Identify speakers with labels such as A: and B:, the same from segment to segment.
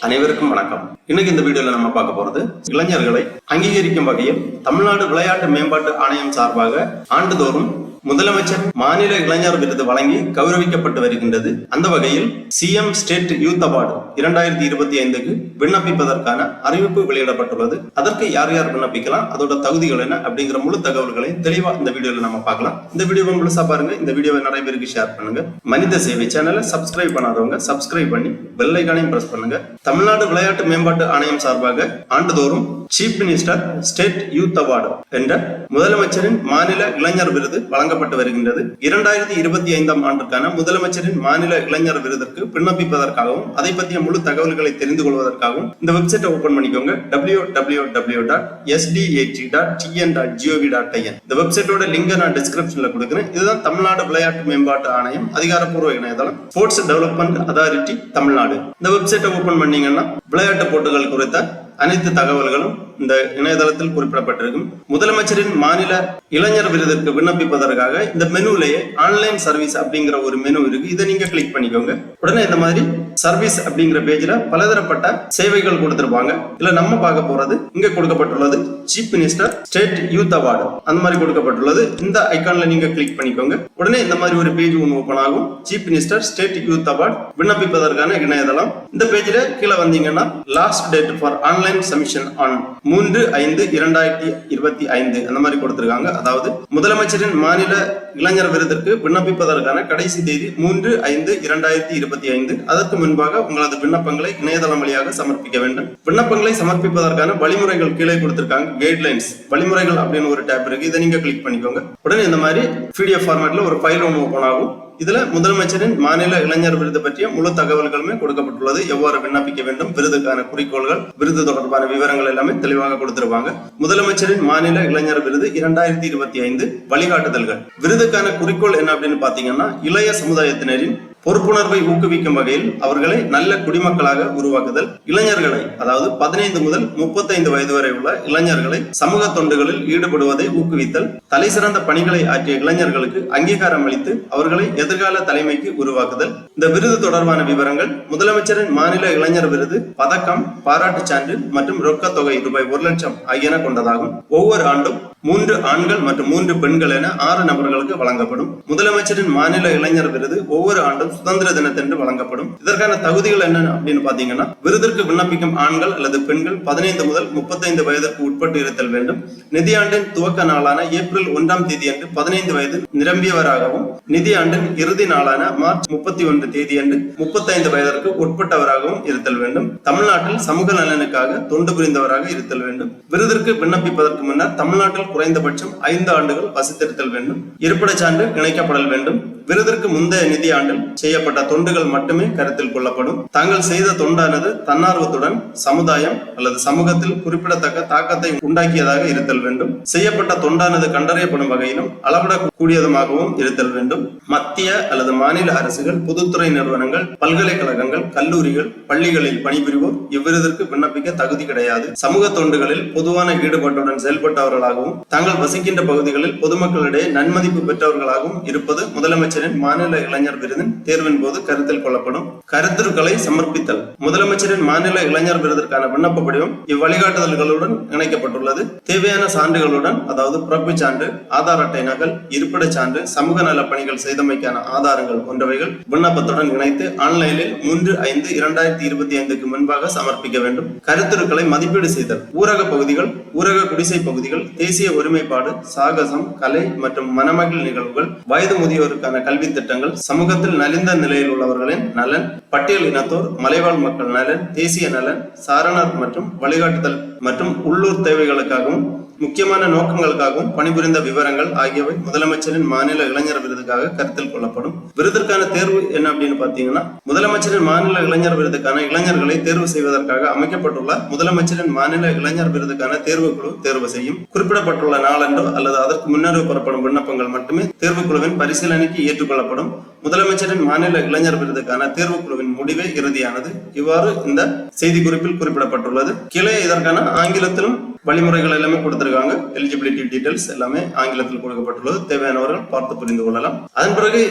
A: அனைவருக்கும் வணக்கம். இன்னைக்கு இந்த வீடியோல நம்ம பார்க்க போறது இளைஞர்களை அங்கீகரிக்கும் வகையில் தமிழ்நாடு விளையாட்டு மேம்பாட்டு ஆணையம் சார்பாக ஆண்டுதோறும் முதலமைச்சர் மாநில இளைஞர் விருது வழங்கி கௌரவிக்கப்பட்டு வருகின்றது. அந்த வகையில் சிஎம் ஸ்டேட் யூத் அவார்டு 2025க்கு விண்ணப்பிப்பதற்கான அறிவிப்பு வெளியிடப்பட்டுள்ளது. அதற்கு யார் யார் விண்ணப்பிக்கலாம், அதோட தகுதிகள் என்ன அப்படிங்கிற முழு தகவல்களை தெளிவா இந்த வீடியோல நம்ம பார்க்கலாம். இந்த வீடியோவை முழுசா பாருங்க. இந்த வீடியோவை நிறைய பேருக்கு ஷேர் பண்ணுங்க. மனித சேவை சேனலை சப்ஸ்கிரைப் பண்ணாதவங்க சப்ஸ்கிரைப் பண்ணி பெல் ஐகானையும் பிரஸ் பண்ணுங்க. தமிழ்நாடு விளையாட்டு மேம்பாட்டு ஆணையம் சார்பாக ஆண்டுதோறும் chief minister state youth award என்ற முதலமைச்சரின் மாநில இளைஞர் விருது வழங்கப்பட்டு வருகின்றது. 2025ஆம் ஆண்டுக்கான முதலமைச்சரின் மாநில இளைஞர் விருதுக்கு விண்ணப்பிப்பதற்காகவும் அதை பற்றிய முழு தகவல்களை தெரிந்து கொள்வதற்காகவும் இந்த வெப்சைட்டை ஓபன் பண்ணிக்கோங்க. www.sdat.tn.gov.in. இந்த வெப்சைட்டோட லிங்கை நான் டிஸ்கிரிப்ஷன்ல கொடுக்கிறேன். இதுதான் தமிழ்நாடு விளையாட்டு மேம்பாட்டு ஆணையம் அதிகாரப்பூர்வ இணையதளம், ஸ்போர்ட்ஸ் டெவலப்மெண்ட் அதாரிட்டி தமிழ்நாடு. இந்த வெப்சைட்டை ஓபன் பண்ணீங்கன்னா விளையாட்டு போட்டிகள் குறித்த அனைத்து தகவல்களும் இந்த இணையதளத்தில் குறிப்பிடப்பட்டிருக்கும். முதலமைச்சரின் மாநில இளைஞர் விருதிற்கு விண்ணப்பிப்பதற்காக இந்த மெனுலேயே ஆன்லைன் சர்வீஸ் அப்படிங்கிற ஒரு மெனு இருக்கு. இதை நீங்க கிளிக் பண்ணிக்கோங்க. உடனே இந்த மாதிரி சர்வீஸ் அப்படிங்கிற பேஜ்ல பலதரப்பட்ட சேவைகள் கொடுத்திருப்பாங்க. இல்ல நம்ம பார்க்க போறது இங்க கொடுக்கப்பட்டுள்ளது chief minister state youth award, அந்த மாதிரி கொடுக்கப்பட்டுள்ளது. இந்த ஐகான்ல நீங்க கிளிக் பண்ணிக்கோங்க. உடனே இந்த மாதிரி ஒரு பேஜ் ஒன்று ஓபன் ஆகும். Chief minister state youth award விண்ணப்பிப்பதற்கான இணையதளம். இந்த பேஜ்ல கீழே வந்தீங்கன்னா last date for online submission on 3/5/2025 அந்த மாதிரி கொடுத்திருக்காங்க. அதாவது முதலமைச்சரின் மாநில இளைஞர் விருதிற்கு விண்ணப்பிப்பதற்கான கடைசி தேதி 3/5/2025. அதற்கு முன்பாக உங்களது விண்ணப்பங்களை இணையதளம் வழியாக சமர்ப்பிக்க வேண்டும். விண்ணப்பங்களை சமர்ப்பிப்பதற்கான வழிமுறைகள் கீழே கொடுத்திருக்காங்க. கைட்லைன்ஸ் வழிமுறைகள் அப்படின்னு ஒரு டேப் இருக்கு. இதை நீங்க கிளிக் பண்ணிக்கோங்க. உடனே இந்த மாதிரி PDF ஃபார்மேட்ல ஒரு ஃபைல் ஒன்று ஓபன் ஆகும். இதுல முதலமைச்சரின் மாநில இளைஞர் விருது பற்றிய முழு தகவல்களுமே கொடுக்கப்பட்டுள்ளது. எவ்வாறு விண்ணப்பிக்க வேண்டும், விருதுக்கான குறிக்கோள்கள், விருது தொடர்பான விவரங்கள் எல்லாமே தெளிவாக கொடுத்திருப்பாங்க. முதலமைச்சரின் மாநில இளைஞர் விருது 2025 வழிகாட்டுதல்கள். விருதுக்கான குறிக்கோள் என்ன அப்படின்னு பாத்தீங்கன்னா, இளைய சமுதாயத்தினரின் பொறுப்புணர்வை ஊக்குவிக்கும் வகையில் அவர்களை நல்ல குடிமக்களாக உருவாக்குதல், இளைஞர்களை அதாவது 15 முதல் 35 வயது வரை உள்ள இளைஞர்களை சமூக தொண்டுகளில் ஈடுபடுவதை ஊக்குவித்தல், தலை சிறந்த பணிகளை ஆற்றிய இளைஞர்களுக்கு அங்கீகாரம் அளித்து அவர்களை எதிர்கால தலைமைக்கு உருவாக்குதல். இந்த விருது தொடர்பான விவரங்கள் முதலமைச்சரின் மாநில இளைஞர் விருது பதக்கம், பாராட்டு சான்று மற்றும் ரொக்க தொகை ரூபாய் 1 லட்சம் ஆகியன கொண்டதாகும். ஒவ்வொரு ஆண்டும் 3 ஆண்கள் மற்றும் 3 பெண்கள் என 6 நபர்களுக்கு வழங்கப்படும். முதலமைச்சரின் மாநில இளைஞர் விருது ஒவ்வொரு ஆண்டும் சுதந்திர தினத்தன்று வழங்கப்படும். இதற்கான தகுதிகள் என்ன அப்படின்னு பாத்தீங்கன்னா, விருதிற்கு விண்ணப்பிக்கும் ஆண்கள் அல்லது பெண்கள் 15 முதல் 35 வயதிற்கு உட்பட்டு இருத்தல் வேண்டும். நிதியாண்டின் துவக்க நாளான ஏப்ரல் 1ஆம் தேதி அன்று 15 வயது நிரம்பியவராகவும், நிதியாண்டின் இறுதி நாளான மார்ச் 31 தேதி அன்று 35 வயதிற்கு உட்பட்டவராகவும் இருத்தல் வேண்டும். தமிழ்நாட்டில் சமூக நலனுக்காக தொண்டு புரிந்தவராக இருத்தல் வேண்டும். விருதிற்கு விண்ணப்பிப்பதற்கு முன்னர் தமிழ்நாட்டில் குறைந்தபட்சம் 5 ஆண்டுகள் வசித்திருத்தல் வேண்டும். இருப்பிடச் சான்று இணைக்கப்படல் வேண்டும். விருதிற்கு முந்தைய நிதியாண்டில் செய்யப்பட்ட தொண்டுகள் மட்டுமே கருத்தில் கொள்ளப்படும். தாங்கள் செய்த தொண்டானது தன்னார்வத்துடன் சமுதாயம் அல்லது சமூகத்தில் குறிப்பிடத்தக்க தாக்கத்தை உண்டாக்கியதாக இருத்தல் வேண்டும். செய்யப்பட்ட தொண்டானது கண்டறியப்படும் வகையிலும் அளவிடக்கூடியதுமாகவும் இருத்தல் வேண்டும். மத்திய அல்லது மாநில அரசுகள், பொதுத்துறை நிறுவனங்கள், பல்கலைக்கழகங்கள், கல்லூரிகள், பள்ளிகளில் பணிபுரிவோர் இவ்விருதிற்கு விண்ணப்பிக்க தகுதி கிடையாது. சமூக தொண்டுகளில் பொதுவான ஈடுபாட்டுடன் செயல்பட்டவர்களாகவும் தாங்கள் வசிக்கின்ற பகுதிகளில் பொதுமக்களிடையே நன்மதிப்பு பெற்றவர்களாகவும் இருப்பது முதலமைச்சரின் மாநில இளைஞர் விருதின் தேர்வின் போது கருத்தில் கொள்ளப்படும். கருத்துருக்களை சமர்ப்பித்தல். முதலமைச்சரின் மாநில இளைஞர் விருதிற்கான விண்ணப்ப படிவம் இவ்வழிகாட்டுதல்களுடன் இணைக்கப்பட்டுள்ளது. தேவையான சான்றுகளுடன், அதாவது பிறப்புச் சான்று, ஆதார் அட்டை நகல், இருப்பிடச் சான்று, சமூக நல பணிகள் செய்தமைக்கான ஆதாரங்கள் போன்றவைகள் விண்ணப்பத்துடன் இணைத்து ஆன்லைனில் 3/5/2025க்கு முன்பாக சமர்ப்பிக்க வேண்டும். கருத்துருக்களை மதிப்பீடு செய்தல். ஊரக பகுதிகள், ஊரக குடிசை பகுதிகள், தேசிய ஒருமைப்பாடு, சாகசம், கலை மற்றும் மணமகள் நிகழ்வுகள், வயது முதியோருக்கான கல்வி திட்டங்கள், சமூகத்தில் நலிந்த நிலையில் உள்ளவர்களின் நலன், பட்டியல் இனத்தோர், மலைவாழ் மக்கள் நலன், தேசிய நலன், சாரணர் மற்றும் வழிகாட்டுதல் மற்றும் உள்ளூர் தேவைகளுக்காகவும் முக்கியமான நோக்கங்களுக்காகவும் பணிபுரிந்த விவரங்கள் ஆகியவை முதலமைச்சரின் மாநில இளைஞர் விருதுக்காக கருத்தில் கொள்ளப்படும். விருதிற்கான தேர்வு என்ன அப்படின்னு பாத்தீங்கன்னா, முதலமைச்சரின் மாநில இளைஞர் விருதுக்கான இளைஞர்களை தேர்வு செய்வதற்காக அமைக்கப்பட்டுள்ள முதலமைச்சரின் மாநில இளைஞர் விருதுக்கான தேர்வுக்குழு தேர்வு செய்யும். குறிப்பிடப்பட்டுள்ள நாளன்றோ அல்லது அதற்கு முன்னரே பெறப்படும் விண்ணப்பங்கள் மட்டுமே தேர்வுக்குழுவின் பரிசீலனைக்கு ஏற்றுக்கொள்ளப்படும். முதலமைச்சரின் மாநில இளைஞர் விருதுக்கான தேர்வுக்குழுவின் முடிவே இறுதியானது. இவ்வாறு இந்த செய்தி குறிப்பில் குறிப்பிடப்பட்டுள்ளது. கீழே இதற்கான ஆங்கிலத்திலும் வழிமுறைகள் எல்லாமே கொடுத்திருக்காங்க. எலிஜிபிலிட்டி டீடைல்ஸ் எல்லாமே ஆங்கிலத்தில் கொடுக்கப்பட்டுள்ளது. தேவையானவர்கள் பார்த்து புரிந்து கொள்ளலாம். அதன் பிறகு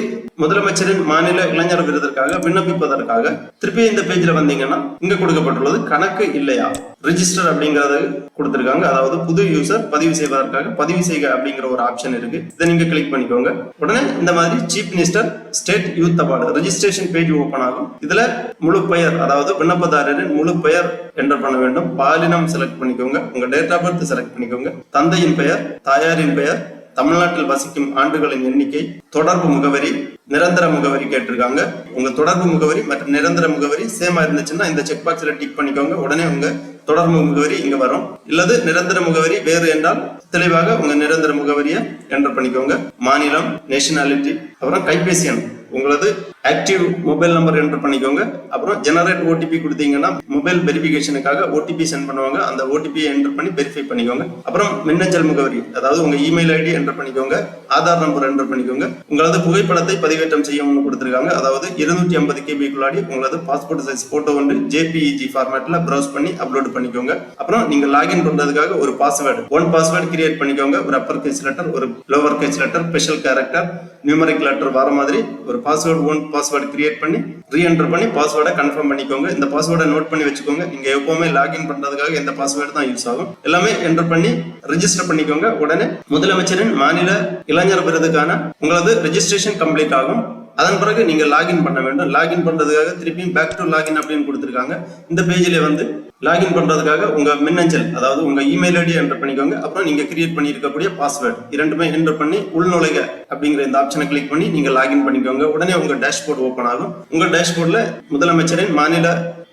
A: முதலமைச்சரின் மாநில இளைஞர் விருதிற்காக விண்ணப்பிப்பதற்காக திருப்பி இந்த பேஜ்ல வந்தீங்கன்னா இங்க கொடுக்கப்பட்டுள்ளது கணக்கு இல்லையா ரிஜிஸ்டர் அப்படிங்கறது கொடுத்திருக்காங்க. அதாவது புது யூசர் பதிவு செய்வதற்காக பதிவு செய்க அப்படிங்கிற ஒரு ஆப்ஷன் இருக்கு. இதை நீங்க கிளிக் பண்ணிக்கோங்க. உடனே இந்த மாதிரி chief minister state youth award registration page open ஆகும். இதுல முழு பெயர், அதாவது விண்ணப்பதாரரின் முழு பெயர் என்டர் பண்ண வேண்டும். பாலினம் செலக்ட் பண்ணிக்கோங்க. உங்க டேட் ஆஃப் பர்த் செலக்ட் பண்ணிக்கோங்க. தந்தையின் பெயர், தாயாரின் பெயர், தமிழ்நாட்டில் வசிக்கும் ஆண்டுகளின் எண்ணிக்கை, தொடர்பு முகவரி, நிரந்தர முகவரி கேட்டிருக்காங்க. உங்க தொடர்பு முகவரி மற்றும் நிரந்தர முகவரி சேமா இருந்துச்சுன்னா இந்த செக் பாக்ஸ்ல டிக் பண்ணிக்கோங்க. உடனே உங்க தொடர்பு முகவரி இங்க வரும். இல்லது நிரந்தர முகவரி வேறு என்றால் தெளிவாக உங்க நிரந்தர முகவரியை என்டர் பண்ணிக்கோங்க. மாநிலம், நேஷனாலிட்டி, அப்புறம் கைபேசி எண், உங்களது ஆக்டிவ் மொபைல் நம்பர் என்டர் பண்ணிக்கோங்க. அப்புறம் ஜெனரேட் ஓடிபி கொடுத்தீங்கன்னா மொபைல் வெரிஃபிகேஷனுக்காக ஓடிபி சென்ட் பண்ணுவாங்க. அந்த ஓடிபியை என்டர் பண்ணி வெரிஃபை பண்ணிக்கோங்க. அப்புறம் மின்னஞ்சல் முகவரி, அதாவது உங்க இமெயில் ஐடி என்டர் பண்ணிக்கோங்க. ஆதார் நம்பர் என்டர் பண்ணிக்கோங்க. உங்களது புகைப்படத்தை பதிவேற்றம் செய்யணும்னு கொடுத்திருக்காங்க. அதாவது 250 KB உங்களது பாஸ்போர்ட் சைஸ் போட்டோ வந்து JPEG ஃபார்மேட்ல ப்ரௌஸ் பண்ணி அப்லோட் பண்ணிக்கோங்க. அப்புறம் நீங்க லாகின் பண்றதுக்காக ஒரு பாஸ்வேர்டு, ஒன் பாஸ்வேர்டு கிரியேட் பண்ணிக்கோங்க. ஒரு அப்பர் கேஸ் லெட்டர், ஒரு lower case letter, special character, numeric letter வர மாதிரி ஒரு பாஸ்வேர்டு, ஒன் பாஸ்வேர்டு கிரியேட் பண்ணி ரீஎன்டர் பண்ணி பாஸ்வேர்டை கன்ஃபார்ம் பண்ணிக்கோங்க. இந்த பாஸ்வேர்டை நோட் பண்ணி வச்சுக்கோங்க. நீங்க எப்பவுமே லாகின் பண்றதுக்காக இந்த பாஸ்வேர்டு தான் யூஸ் ஆகும். எல்லாமே என்டர் பண்ணி ரெஜிஸ்டர் பண்ணிக்கோங்க. உடனே முதலமைச்சரின் மாநில இளைஞர் விருதுக்கான உங்களது ரெஜிஸ்ட்ரேஷன் கம்ப்ளீட் ஆகும். அதன் பிறகு நீங்க லாகின் பண்ண வேண்டும். லாகின் பண்றதுக்காக திருப்பியும் பேக் டு லாகின் அப்படின்னு கொடுத்திருக்காங்க. இந்த பேஜ்ல வந்து லாகின் பண்றதுக்காக உங்க மின்னஞ்சல், அதாவது உங்க இமெயில் ஐடி என்டர் பண்ணிக்கோங்க. அப்புறம் நீங்க கிரியேட் பண்ணி இருக்கக்கூடிய பாஸ்வேர்டு இரண்டுமே என்டர் பண்ணி உள்நுழைக அப்படிங்கிற இந்த ஆப்ஷனை கிளிக் பண்ணி நீங்க லாகின் பண்ணிக்கோங்க. உடனே உங்க டேஷ்போர்ட் ஓபன் ஆகும். உங்க டேஷ்போர்ட்ல முதலமைச்சரின் மாநில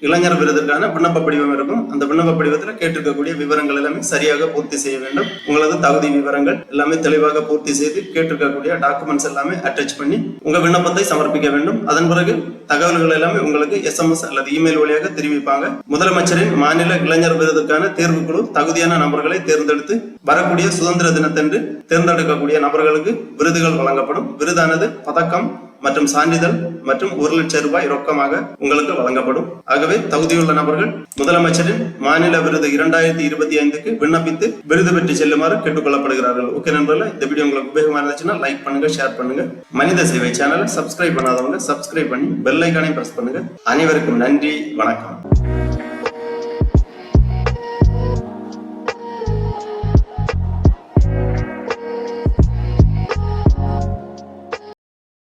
A: இளைஞர் விருதுக்கான விண்ணப்ப படிவம் இருக்கும். அந்த விண்ணப்ப படிவத்தில் கேட்டிருக்கக்கூடிய விவரங்கள் எல்லாமே சரியாக பூர்த்தி செய்ய வேண்டும். உங்களது தகுதி விவரங்கள் எல்லாமே தெளிவாக பூர்த்தி செய்து கேட்டிருக்கக்கூடிய டாக்குமெண்ட்ஸ் எல்லாமே அட்டாச் பண்ணி உங்க விண்ணப்பத்தை சமர்ப்பிக்க வேண்டும். அதன் பிறகு தகவல்கள் எல்லாமே உங்களுக்கு SMS அல்லது இமெயில் வழியாக தெரிவிப்பாங்க. முதலமைச்சரின் மாநில இளைஞர் விருதுக்கான தேர்வுக்குழு தகுதியான நபர்களை தேர்ந்தெடுத்து வரக்கூடிய சுதந்திர தினத்தன்று தேர்ந்தெடுக்கக்கூடிய நபர்களுக்கு விருதுகள் வழங்கப்படும். விருதானது பதக்கம் மற்றும் சான்றிதழ் மற்றும் 1 லட்சம் ரூபாய் ரொக்கமாக உங்களுக்கு வழங்கப்படும். ஆகவே தகுதியுள்ள நபர்கள் முதலமைச்சரின் மாநில விருது 2025க்கு விண்ணப்பித்து விருது பெற்று செல்லுமாறு கேட்டுக்கொள்ளப்படுகிறார்கள். ஓகே நண்பர்களே, இந்த வீடியோ உங்களுக்கு உபயோகமா இருந்துச்சுன்னா லைக் பண்ணுங்க, ஷேர் பண்ணுங்க. மனித சேவை சேனலை சப்ஸ்கிரைப் பண்ணாதவங்க சப்ஸ்கிரைப் பண்ணி பெல் ஐகானை பிரஸ் பண்ணுங்க. அனைவருக்கும் நன்றி, வணக்கம்.